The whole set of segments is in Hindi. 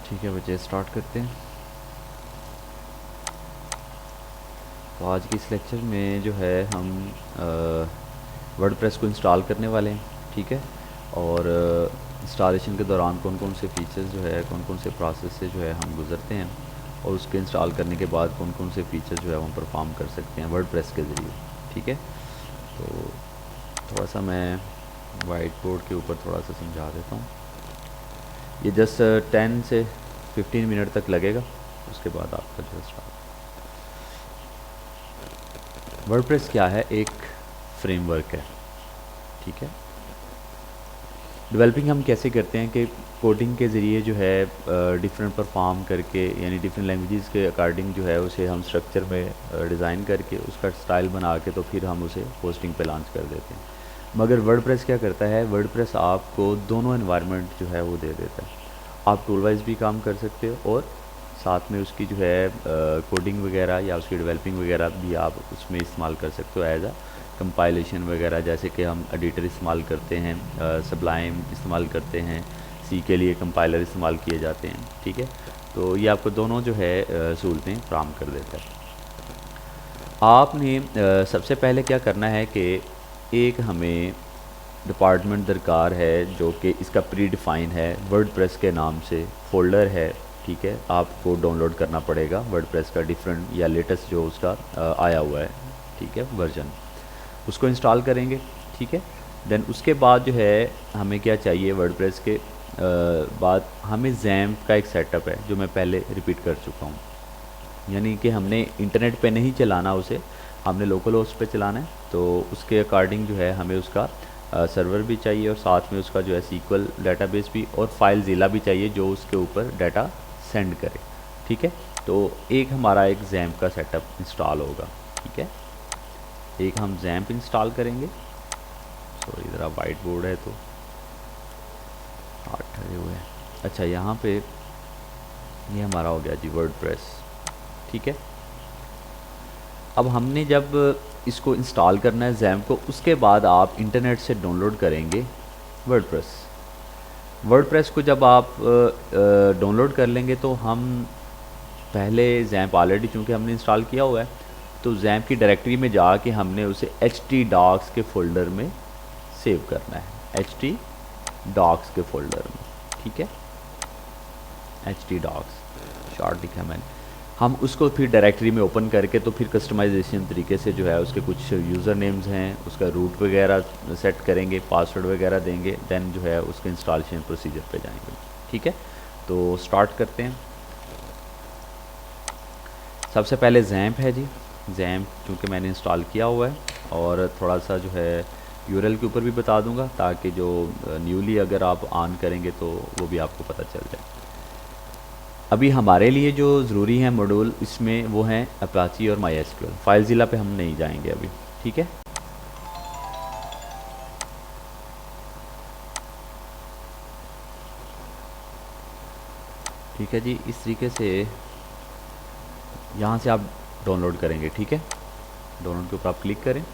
ठीक है बच्चे, स्टार्ट करते हैं। तो आज की इस लेक्चर में जो है हम वर्डप्रेस को इंस्टॉल करने वाले हैं। ठीक है, और इंस्टॉलेशन के दौरान कौन कौन से फीचर्स जो है, कौन कौन से प्रोसेस से जो है हम गुजरते हैं, और उसके इंस्टॉल करने के बाद कौन कौन से फीचर्स जो है हम परफॉर्म कर सकते हैं वर्डप्रेस के ज़रिए। ठीक है, तो थोड़ा सा मैं वाइट बोर्ड के ऊपर थोड़ा सा समझा देता हूँ। ये जस्ट 10 से 15 मिनट तक लगेगा, उसके बाद आपका जो स्टार्ट। वर्डप्रेस क्या है? एक फ्रेमवर्क है। ठीक है, डेवलपिंग हम कैसे करते हैं कि कोडिंग के ज़रिए जो है डिफरेंट परफॉर्म करके, यानी डिफरेंट लैंग्वेजेस के अकॉर्डिंग जो है उसे हम स्ट्रक्चर में डिज़ाइन करके उसका स्टाइल बना के तो फिर हम उसे पोस्टिंग पे लॉन्च कर देते हैं। मगर वर्डप्रेस क्या करता है? वर्डप्रेस आपको दोनों एनवायरनमेंट जो है वो दे देता है। आप टूल वाइज भी काम कर सकते हो और साथ में उसकी जो है कोडिंग वगैरह या उसकी डेवलपिंग वगैरह भी आप उसमें इस्तेमाल कर सकते हो एज आ कंपाइलेशन वगैरह। जैसे कि हम एडिटर इस्तेमाल करते हैं, सबलाइम इस्तेमाल करते हैं, सी के लिए कंपाइलर इस्तेमाल किए जाते हैं। ठीक है, तो ये आपको दोनों जो है सहूलतें फ्राहम कर देता है। आपने सबसे पहले क्या करना है कि एक हमें डिपार्टमेंट दरकार है जो कि इसका प्री डिफ़ाइन है, वर्डप्रेस के नाम से फ़ोल्डर है। ठीक है, आपको डाउनलोड करना पड़ेगा वर्डप्रेस का डिफरेंट या लेटेस्ट जो उसका आया हुआ है, ठीक है, वर्जन, उसको इंस्टॉल करेंगे। ठीक है, देन उसके बाद जो है हमें क्या चाहिए? वर्डप्रेस के बाद हमें जैम्प का एक सेटअप है जो मैं पहले रिपीट कर चुका हूँ, यानी कि हमने इंटरनेट पे नहीं चलाना उसे, हमने लोकल होस्ट पे चलाना है। तो उसके अकॉर्डिंग जो है हमें उसका सर्वर भी चाहिए और साथ में उसका जो है सीक्वल डेटाबेस भी और फाइल ज़िला भी चाहिए जो उसके ऊपर डाटा सेंड करे। ठीक है, तो एक हमारा एक जैम्प का सेटअप इंस्टॉल होगा। ठीक है, एक हम जैम्प इंस्टॉल करेंगे। सॉरी, ज़रा वाइट बोर्ड है तो हाथ ठहरे हुए हैं। अच्छा, यहाँ पे ये हमारा हो गया जी वर्डप्रेस। ठीक है, अब हमने जब इसको इंस्टॉल करना है जैम्प को, उसके बाद आप इंटरनेट से डाउनलोड करेंगे वर्डप्रेस। वर्डप्रेस को जब आप डाउनलोड कर लेंगे तो हम पहले जैम्प ऑलरेडी चूँकि हमने इंस्टॉल किया हुआ है, तो जैम्प की डायरेक्टरी में जाके हमने उसे htdocs के फ़ोल्डर में सेव करना है, htdocs के फ़ोल्डर में। ठीक है, htdocs शॉर्ट लिखा है मैंने। हम उसको फिर डायरेक्टरी में ओपन करके तो फिर कस्टमाइजेशन तरीके से जो है उसके कुछ यूज़र नेम्स हैं, उसका रूट वगैरह सेट करेंगे, पासवर्ड वगैरह देंगे, देन जो है उसके इंस्टॉलेशन प्रोसीजर पे जाएंगे। ठीक है, तो स्टार्ट करते हैं। सबसे पहले जैम्प है जी। जैम्प चूँकि मैंने इंस्टॉल किया हुआ है, और थोड़ा सा जो है यूआरएल के ऊपर भी बता दूंगा ताकि जो न्यूली अगर आप ऑन करेंगे तो वो भी आपको पता चल जाए। अभी हमारे लिए जो ज़रूरी है मॉड्यूल इसमें वो हैं अपाची और MySQL। फाइलज़िला पे हम नहीं जाएंगे अभी। ठीक है, ठीक है जी, इस तरीके से यहाँ से आप डाउनलोड करेंगे। ठीक है, डाउनलोड के ऊपर आप क्लिक करें,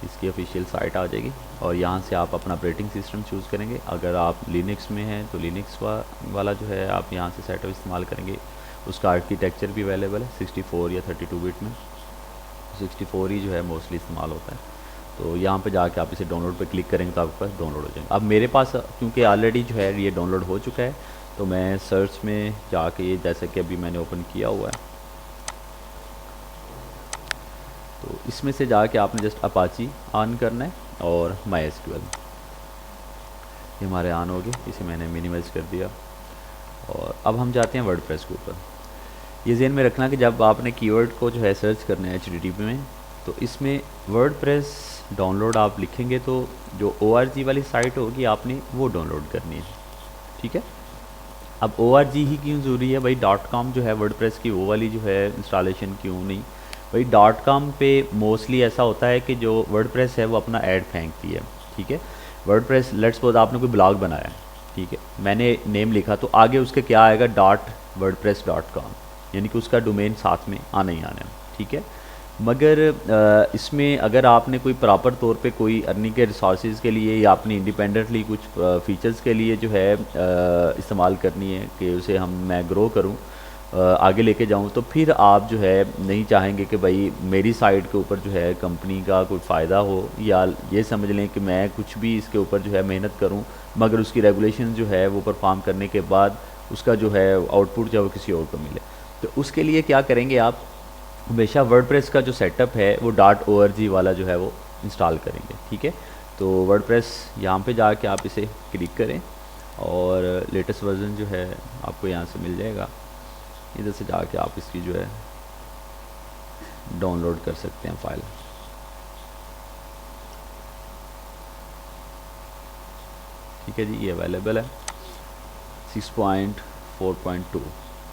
इसकी ऑफिशियल साइट आ जाएगी और यहाँ से आप अपना ऑपरेटिंग सिस्टम चूज़ करेंगे। अगर आप लिनक्स में हैं तो लिनक्स वाला जो है आप यहाँ से सेटअप इस्तेमाल करेंगे। उसका आर्किटेक्चर भी अवेलेबल है 64 या 32 बिट में। 64 ही जो है मोस्टली इस्तेमाल होता है। तो यहाँ पे जाके आप इसे डाउनलोड पे क्लिक करेंगे तो आपके पास डाउनलोड हो जाएगा। अब मेरे पास क्योंकि ऑलरेडी जो है ये डाउनलोड हो चुका है, तो मैं सर्च में जाके ये जैसे कि अभी मैंने ओपन किया हुआ है, तो इसमें से जाके आपने जस्ट अपाची ऑन करना है और MySQL ये हमारे ऑन हो गए। इसे मैंने मिनिमाइज कर दिया और अब हम जाते हैं वर्डप्रेस के ऊपर। ये ज़हन में रखना कि जब आपने कीवर्ड को जो है सर्च करना है HTTP में, तो इसमें वर्डप्रेस डाउनलोड आप लिखेंगे तो जो ORG वाली साइट होगी आपने वो डाउनलोड करनी है। ठीक है, अब ORG ही क्यों ज़रूरी है भाई? .com जो है वर्डप्रेस की वो वाली जो है इंस्टॉलेशन क्यों नहीं भाई? .com पे मोस्टली ऐसा होता है कि जो वर्डप्रेस है वो अपना ऐड फेंकती है। ठीक है, वर्डप्रेस लेट्स सपोज आपने कोई ब्लॉग बनाया, ठीक है, मैंने नेम लिखा तो आगे उसके क्या आएगा? .wordpress.com, यानी कि उसका डोमेन साथ में आना ही आना है। ठीक है, मगर इसमें अगर आपने कोई प्रॉपर तौर पे कोई अर्निंग के रिसोर्सेज के लिए या अपनी इंडिपेंडेंटली कुछ फीचर्स के लिए जो है इस्तेमाल करनी है कि उसे मैं ग्रो करूं, आगे लेके जाऊं, तो फिर आप जो है नहीं चाहेंगे कि भाई मेरी साइड के ऊपर जो है कंपनी का कोई फ़ायदा हो, या ये समझ लें कि मैं कुछ भी इसके ऊपर जो है मेहनत करूं मगर उसकी रेगुलेशन जो है वो परफॉर्म करने के बाद उसका जो है आउटपुट जो है वो किसी और को मिले। तो उसके लिए क्या करेंगे आप, हमेशा वर्डप्रेस का जो सेटअप है वो .org वाला जो है वो इंस्टॉल करेंगे। ठीक है, तो वर्डप्रेस यहाँ पे जाके आप इसे क्लिक करें और लेटेस्ट वर्जन जो है आपको यहाँ से मिल जाएगा। इधर से जाके आप इसकी जो है डाउनलोड कर सकते हैं फाइल। ठीक है जी, ये अवेलेबल है 6.4.2।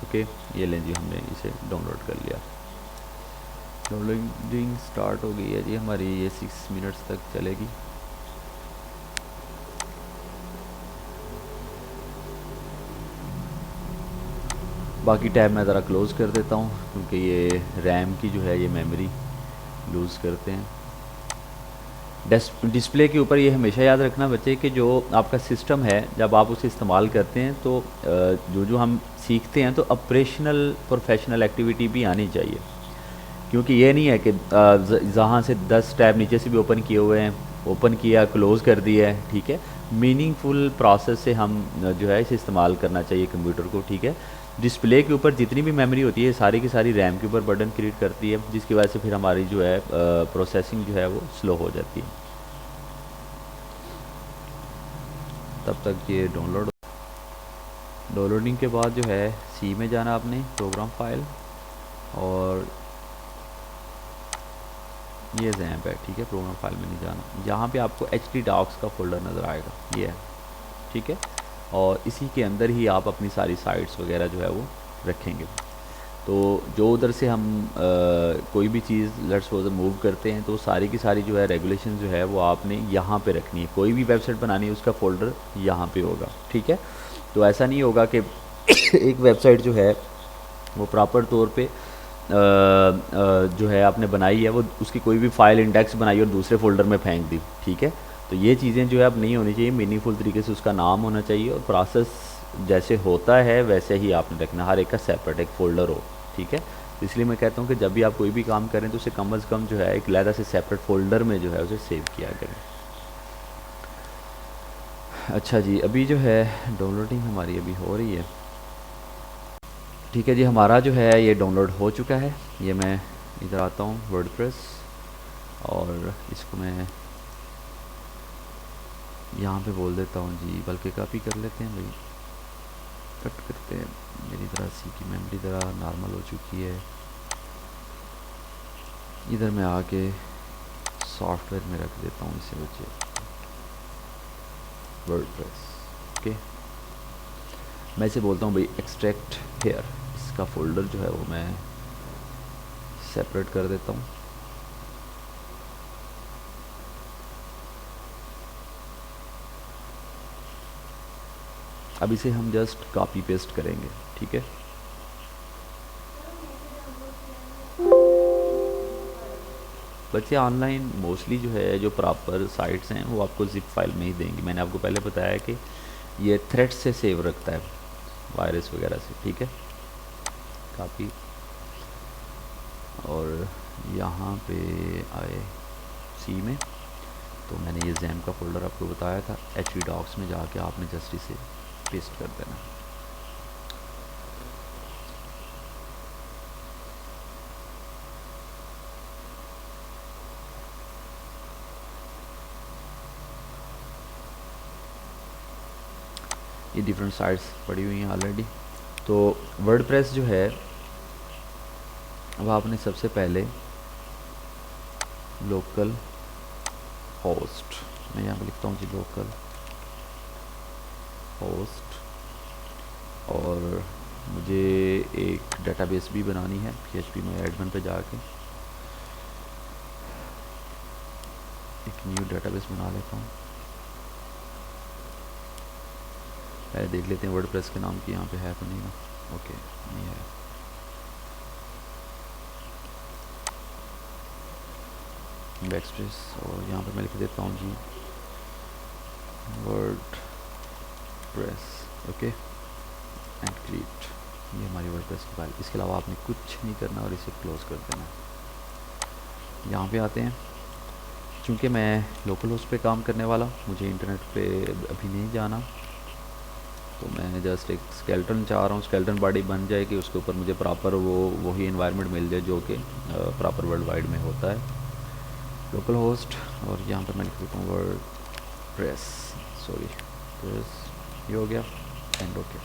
ओके, ये लें जी, हमने इसे डाउनलोड कर लिया। डाउनलोडिंग स्टार्ट हो गई है जी हमारी, ये 6 मिनट्स तक चलेगी। बाकी टैब मैं ज़रा क्लोज़ कर देता हूँ क्योंकि ये रैम की जो है ये मेमोरी लूज़ करते हैं। डिस्प्ले के ऊपर ये हमेशा याद रखना बच्चे कि जो आपका सिस्टम है जब आप उसे इस्तेमाल करते हैं तो जो जो हम सीखते हैं तो ऑपरेशनल प्रोफेशनल एक्टिविटी भी आनी चाहिए, क्योंकि ये नहीं है कि जहाँ से 10 टैब नीचे से भी ओपन किए हुए हैं, ओपन किया क्लोज़ कर दिया है। ठीक है, मीनिंगफुल प्रोसेस से हम जो है इसे इस्तेमाल करना चाहिए कंप्यूटर को। ठीक है, डिस्प्ले के ऊपर जितनी भी मेमोरी होती है सारी की सारी रैम के ऊपर बर्डन क्रिएट करती है, जिसकी वजह से फिर हमारी जो है प्रोसेसिंग जो है वो स्लो हो जाती है। तब तक ये डाउनलोडिंग के बाद जो है सी में जाना आपने, प्रोग्राम फाइल, और ये जैम्प है। ठीक है, प्रोग्राम फाइल में नहीं जाना, यहाँ पे आपको htdocs का फोल्डर नज़र आएगा, ये है। ठीक है, और इसी के अंदर ही आप अपनी सारी साइट्स वगैरह जो है वो रखेंगे। तो जो उधर से हम कोई भी चीज़ लेट्स सपोज मूव करते हैं तो सारी की सारी जो है रेगुलेशन जो है वो आपने यहाँ पे रखनी है। कोई भी वेबसाइट बनानी है उसका फ़ोल्डर यहाँ पे होगा। ठीक है, तो ऐसा नहीं होगा कि एक वेबसाइट जो है वो प्रॉपर तौर पे जो है आपने बनाई है वो उसकी कोई भी फाइल इंडेक्स बनाई और दूसरे फोल्डर में फेंक दी। ठीक है, तो ये चीज़ें जो है अब नहीं होनी चाहिए, मीनिंगफुल तरीके से उसका नाम होना चाहिए और प्रोसेस जैसे होता है वैसे ही आपने रखना, हर एक का सेपरेट एक फ़ोल्डर हो। ठीक है, तो इसलिए मैं कहता हूँ कि जब भी आप कोई भी काम करें तो उसे कम अज़ कम जो है एक अलग से सेपरेट फ़ोल्डर में जो है उसे सेव किया करें। अच्छा जी, अभी जो है डाउनलोडिंग हमारी अभी हो रही है। ठीक है जी, हमारा जो है ये डाउनलोड हो चुका है। ये मैं इधर आता हूँ वर्डप्रेस और इसको मैं यहाँ पे बोल देता हूँ जी, बल्कि कॉपी कर लेते हैं भाई, कट करते हैं। मेरी तरह सी की मेमोरी ज़रा नॉर्मल हो चुकी है। इधर मैं आके सॉफ्टवेयर में रख देता हूँ इसे बच्चे, वर्डप्रेस। ओके, मैं इसे बोलता हूँ भाई एक्सट्रैक्ट हेयर, इसका फ़ोल्डर जो है वो मैं सेपरेट कर देता हूँ। अब इसे हम जस्ट कॉपी पेस्ट करेंगे। ठीक है, बच्चे ऑनलाइन मोस्टली जो है जो प्रॉपर साइट्स हैं वो आपको जिप फाइल में ही देंगे। मैंने आपको पहले बताया कि ये थ्रेड्स से सेव रखता है वायरस वगैरह से। ठीक है, कॉपी, और यहाँ पे आए सी में, तो मैंने ये जैम का फोल्डर आपको बताया था, htdocs में जाके आपने जस्ट इसे पेस्ट कर देना। ये डिफरेंट साइट्स पड़ी हुई हैं ऑलरेडी। तो वर्डप्रेस जो है अब आपने सबसे पहले लोकल होस्ट, मैं यहाँ पर लिखता हूँ जी लोकल होस्ट, और मुझे एक डेटाबेस भी बनानी है PHP में एडमिन पे जाके एक न्यू डेटाबेस बना लेता हूँ। पहले देख लेते हैं वर्डप्रेस के नाम की यहाँ पे है तो नहीं ना। ओके, नहीं है। बैकस्पेस और यहाँ पे मैं लिख देता हूँ जी WordPress. Okay and create, ये हमारी वर्ड प्रेस की फाइल। इसके अलावा आपने कुछ नहीं करना और इसे क्लोज़ कर देना। यहाँ पे आते हैं, चूँकि मैं लोकल होस्ट पे काम करने वाला, मुझे इंटरनेट पे अभी नहीं जाना, तो मैं जस्ट एक स्केलेटन चाह रहा हूँ, स्केलेटन बॉडी बन जाए कि उसके ऊपर मुझे प्रॉपर वही इन्वायरमेंट मिल जाए जो कि प्रॉपर वर्ल्ड वाइड में होता है। लोकल होस्ट और यहाँ पर मैं लिख देता हूँ वर्ड प्रेस, सॉरी प्रेस, ये हो गया एंड ओके।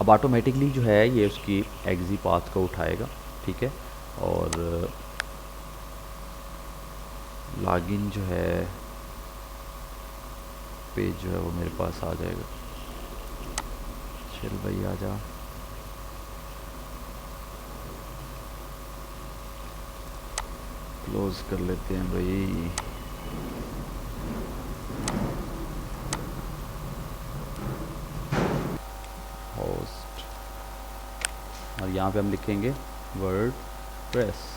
अब ऑटोमेटिकली जो है ये उसकी एक्जी पाथ को उठाएगा, ठीक है, और लॉगिन जो है पेज जो है वो मेरे पास आ जाएगा। चल भाई आ जा, क्लोज कर लेते हैं भाई। होस्ट और यहाँ पे हम लिखेंगे वर्ड प्रेस।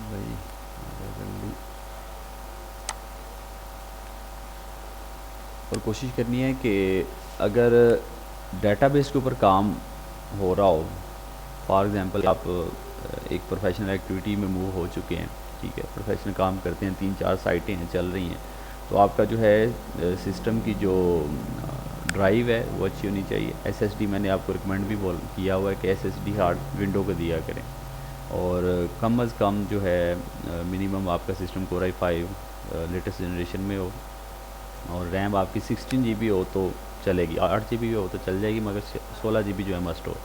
भाई जल्दी, और कोशिश करनी है कि अगर डेटाबेस के ऊपर काम हो रहा हो, फॉर एग्ज़ाम्पल आप एक प्रोफेशनल एक्टिविटी में मूव हो चुके हैं, ठीक है, प्रोफेशनल काम करते हैं, 3-4 साइटें हैं चल रही हैं, तो आपका जो है सिस्टम की जो ड्राइव है वो अच्छी होनी चाहिए। एसएसडी मैंने आपको रिकमेंड भी किया हुआ है कि एसएसडी हार्ड विंडो को दिया करें, और कम अज़ कम जो है मिनिमम आपका system core i5 latest generation में हो, और रैम आपकी 16 GB हो तो चलेगी, 8 GB हो तो चल जाएगी, मगर 16 GB जो है मस्ट हो,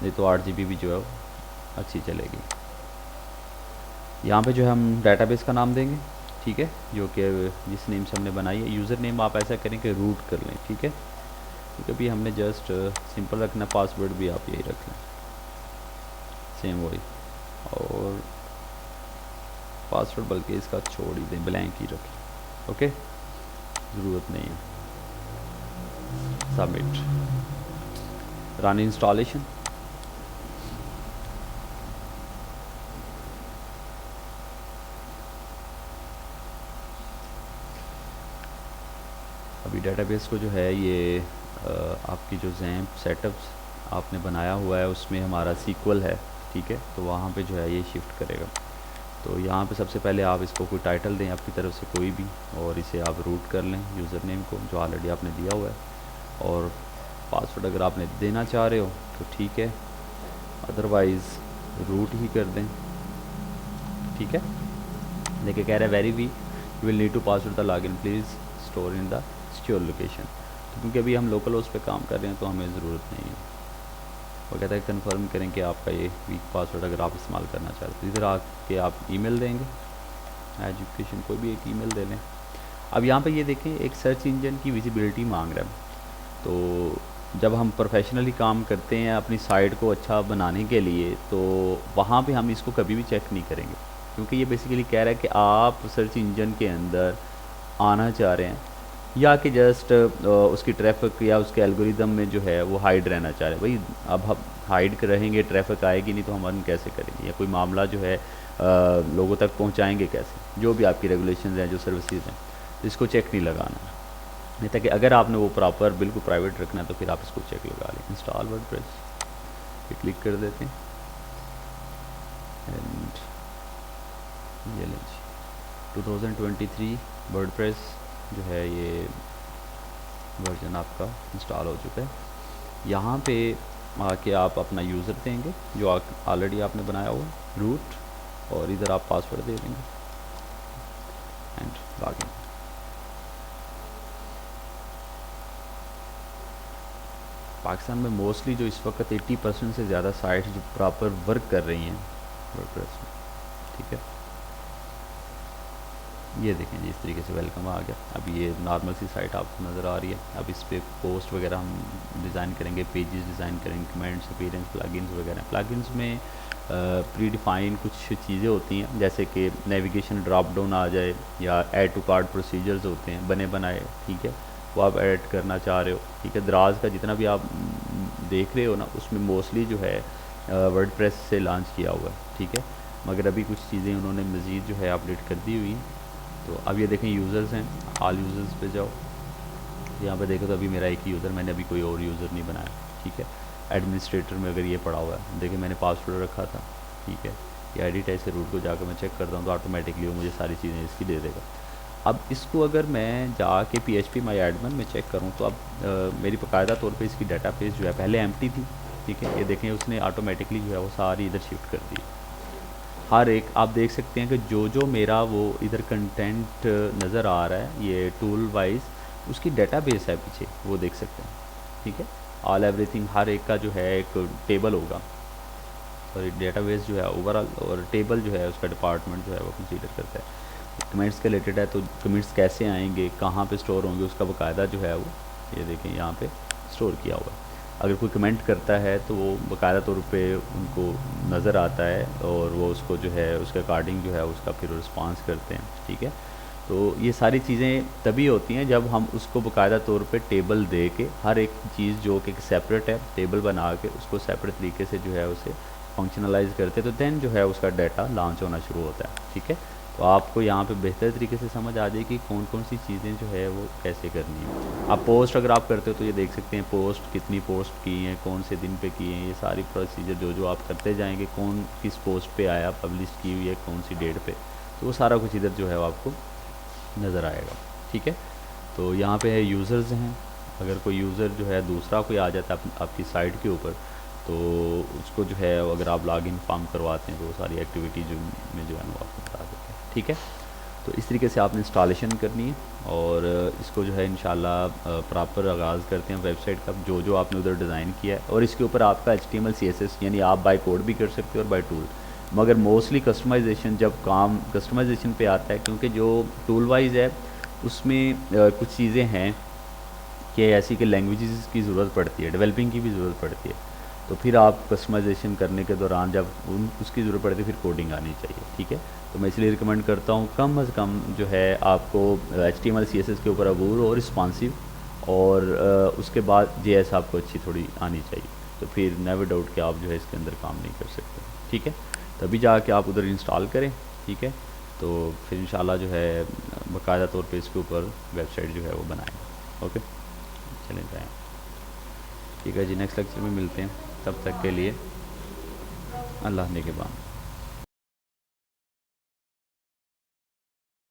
नहीं तो 8 GB भी जो है अच्छी चलेगी। यहाँ पे जो है हम डेटाबेस का नाम देंगे, ठीक है, जो कि जिस नेम से हमने बनाई है। यूज़र नेम आप ऐसा करें कि रूट कर लें, ठीक है, क्योंकि अभी हमने जस्ट सिंपल रखना, पासवर्ड भी आप यही रख लें सेम वही, और पासवर्ड बल्कि इसका छोड़ ही दें, ब्लैंक ही रखें, ओके, ज़रूरत नहीं है। Submit, run installation. अभी डेटाबेस को जो है ये आपकी जो जैम्प सेटअप्स आपने बनाया हुआ है उसमें हमारा सीक्वल है, ठीक है, तो वहाँ पे जो है ये शिफ्ट करेगा। तो यहाँ पे सबसे पहले आप इसको कोई टाइटल दें आपकी तरफ से कोई भी, और इसे आप रूट कर लें यूज़र नेम को जो ऑलरेडी आपने दिया हुआ है, और पासवर्ड अगर आपने देना चाह रहे हो तो ठीक है, अदरवाइज़ रूट ही कर दें, ठीक है। देखिए कह रहा है very we you will need to password the login please store in the secure location. तो क्योंकि अभी हम लोकल होस्ट पे काम कर रहे हैं तो हमें ज़रूरत नहीं है। वो कहता है कंफर्म करें कि आपका ये वीक पासवर्ड अगर आप इस्तेमाल करना चाहते हो, इधर आके आप ईमेल देंगे, एजुकेशन कोई भी एक ईमेल दे लें। अब यहाँ पे ये देखें एक सर्च इंजन की विजिबिलिटी मांग रहा है, तो जब हम प्रोफेशनली काम करते हैं अपनी साइट को अच्छा बनाने के लिए, तो वहाँ पे हम इसको कभी भी चेक नहीं करेंगे, क्योंकि ये बेसिकली कह रहा है कि आप सर्च इंजन के अंदर आना चाह रहे हैं या कि जस्ट उसकी ट्रैफिक या उसके एल्गोरिदम में जो है वो हाइड रहना चाह रहे हैं। भाई अब हम हाइड रहेंगे, ट्रैफिक आएगी नहीं तो हम अर्न कैसे करेंगे, या कोई मामला जो है लोगों तक पहुंचाएंगे कैसे, जो भी आपकी रेगुलेशंस हैं, जो सर्विसेज हैं, इसको चेक नहीं लगाना। नहीं ताकि अगर आपने वो प्रॉपर बिल्कुल प्राइवेट रखना है तो फिर आप इसको चेक लगा लें। इंस्टॉल वर्डप्रेस पे क्लिक कर देते हैं एंड ये लें 2023 वर्डप्रेस जो है ये वर्जन आपका इंस्टॉल हो चुका है। यहाँ पे आके आप अपना यूज़र देंगे जो ऑलरेडी आपने बनाया हुआ रूट, और इधर आप पासवर्ड दे देंगे एंड लॉगिन। पाकिस्तान में मोस्टली जो इस वक्त 80% से ज़्यादा साइट्स जो प्रॉपर वर्क कर रही हैं वर्डप्रेस में, ठीक है। ये देखें जी, इस तरीके से वेलकम आ गया। अब ये नॉर्मल सी साइट आपको नज़र आ रही है। अब इस पर पोस्ट वगैरह हम डिज़ाइन करेंगे, पेजेस डिज़ाइन करेंगे, कमेंट्स, अपीयरेंस, प्लगइन्स वगैरह। प्लगइन्स में प्री डिफाइन कुछ चीज़ें होती हैं, जैसे कि नेविगेशन ड्रॉप डाउन आ जाए, या ऐड टू कार्ट प्रोसीजर्स होते हैं बने बनाए, ठीक है, वो आप ऐड करना चाह रहे हो, ठीक है। दराज का जितना भी आप देख रहे हो ना, उसमें मोस्टली जो है वर्डप्रेस से लॉन्च किया हुआ है, ठीक है। मगर अभी कुछ चीज़ें उन्होंने मज़ीद जो है अपडेट कर दी हुई हैं। तो अब ये देखें यूज़र्स हैं, ऑल यूज़र्स पे जाओ, यहाँ पे देखो तो अभी मेरा एक ही यूज़र, मैंने अभी कोई और यूज़र नहीं बनाया, ठीक है। एडमिनिस्ट्रेटर में अगर ये पड़ा हुआ है, देखिए मैंने पासवर्ड रखा था, ठीक है। ये एडिट है, इसे रूट को जाकर मैं चेक करता हूँ तो ऑटोमेटिकली वो मुझे सारी चीज़ें इसकी दे देगा। अब इसको अगर मैं जाके PHP माई एडमिन में चेक करूँ तो अब मेरी बाकायदा तौर पे इसकी डाटाबेस जो है पहले एम्प्टी थी, ठीक है। ये देखें उसने ऑटोमेटिकली जो है वो सारी इधर शिफ्ट कर दी। हर एक आप देख सकते हैं कि जो जो मेरा वो इधर कंटेंट नज़र आ रहा है, ये टूल वाइज उसकी डेटाबेस है पीछे, वो देख सकते हैं, ठीक है। ऑल एवरीथिंग हर एक का जो है एक टेबल होगा, सॉरी डेटाबेस जो है ओवरऑल, और टेबल जो है उसका डिपार्टमेंट जो है वो कंसीडर करता है। कमेंट्स के रिलेटेड है तो कमेंट्स कैसे आएंगे, कहाँ पे स्टोर होंगे, उसका बाकायदा जो है वो ये देखें यहाँ पे स्टोर किया हुआ है। अगर कोई कमेंट करता है तो वो बाकायदा तौर पे उनको नज़र आता है, और वो उसको जो है उसके अकॉर्डिंग जो है उसका फिर रिस्पांस करते हैं, ठीक है। तो ये सारी चीज़ें तभी होती हैं जब हम उसको बाकायदा तौर पे टेबल दे के, हर एक चीज़ जो कि सेपरेट है टेबल बना के उसको सेपरेट तरीके से जो है उसे फंक्शनलाइज करते हैं, तो देन जो है उसका डाटा लॉन्च होना शुरू होता है, ठीक है। तो आपको यहाँ पे बेहतर तरीके से समझ आ जाएगी कौन कौन सी चीज़ें जो है वो कैसे करनी है। आप पोस्ट अगर आप करते हो तो ये देख सकते हैं पोस्ट कितनी पोस्ट की हैं, कौन से दिन पे की हैं, ये सारी प्रोसीजर जो जो आप करते जाएंगे, कौन किस पोस्ट पे आया, पब्लिश की हुई है कौन सी डेट पे, तो वो सारा कुछ इधर जो है वो आपको नज़र आएगा, ठीक है। तो यहाँ पे है यूज़र्स हैं, अगर कोई यूज़र जो है दूसरा कोई आ जाता है आपकी साइट के ऊपर, तो उसको जो है अगर आप लॉगिन फॉर्म करवाते हैं तो वो सारी एक्टिविटी जो में जो है वो आपको बता देते हैं, ठीक है। तो इस तरीके से आपने इंस्टॉलेशन करनी है, और इसको जो है इंशाल्लाह प्रॉपर आगाज़ करते हैं वेबसाइट का, जो जो आपने उधर डिज़ाइन किया है। और इसके ऊपर आपका HTML CSS यानी आप बाय कोड भी कर सकते हो और बाय टूल, मगर मोस्टली कस्टमाइजेशन जब काम कस्टमाइजेशन पे आता है, क्योंकि जो टूल वाइज है उसमें कुछ चीज़ें हैं कि ऐसी कि लैंग्वेजेस की ज़रूरत पड़ती है, डेवलपिंग की भी ज़रूरत पड़ती है, तो फिर आप कस्टमाइजेशन करने के दौरान जब उसकी ज़रूरत पड़ती है फिर कोडिंग आनी चाहिए, ठीक है। तो मैं इसलिए रिकमेंड करता हूँ कम अज़ कम जो है आपको HTML CSS के ऊपर अबूर और रिस्पॉन्सिव, और उसके बाद JS आपको अच्छी थोड़ी आनी चाहिए, तो फिर नेवर डाउट कि आप जो है इसके अंदर काम नहीं कर सकते, ठीक है। तभी जाके आप उधर इंस्टॉल करें, ठीक है। तो फिर इंशाल्लाह जो है बाकायदा तौर पे इसके ऊपर वेबसाइट जो है वो बनाएंगे। ओके, चलें जाएँ, ठीक है जी। नेक्स्ट लेक्चर में मिलते हैं, तब तक के लिए अल्लाह ने के बाद।